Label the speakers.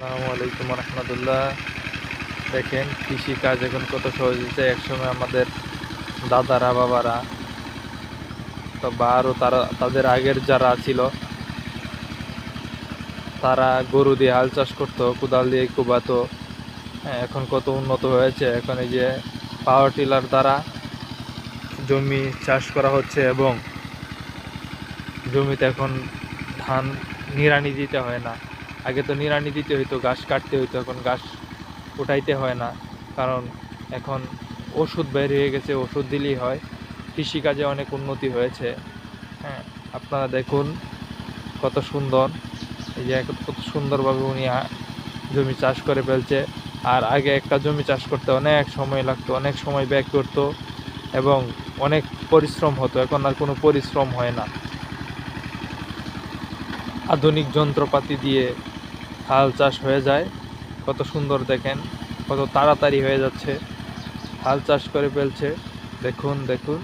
Speaker 1: আসসালামু আলাইকুম রহমতুল্লাহ। দেখেন কৃষি কাজ এখন কত সহজ হয়েছে। একসময় আমাদের দাদারা বাবারা বা আরও তাদের আগের যারা ছিল তারা গরু দিয়ে হাল চাষ করতো, কোদাল দিয়ে কোবাতো। হ্যাঁ, এখন কত উন্নত হয়েছে। এখন এই যে পাওয়ার টিলার দ্বারা জমি চাষ করা হচ্ছে এবং জমিতে এখন ধান নিড়ানি দিতে হয় না। আগে তো নিড়ানি দিতে হইতো, ঘাস কাটতে হইতো, এখন ঘাস উঠাইতে হয় না। কারণ এখন ওষুধ বের হয়ে গেছে, ওষুধ দিলেই হয়। কৃষিকাজে অনেক উন্নতি হয়েছে। হ্যাঁ, আপনারা দেখুন কত সুন্দর। এই যে কত সুন্দরভাবে উনি জমি চাষ করে ফেলছে। আর আগে একটা জমি চাষ করতে অনেক সময় লাগতো, অনেক সময় ব্যয় করতো এবং অনেক পরিশ্রম হতো। এখন আর কোনো পরিশ্রম হয় না। আধুনিক যন্ত্রপাতি দিয়ে হাল চাষ হয়ে যায়। কত সুন্দর দেখেন, কত তাড়াতাড়ি হয়ে যাচ্ছে, হাল চাষ করে ফেলছে। দেখুন দেখুন।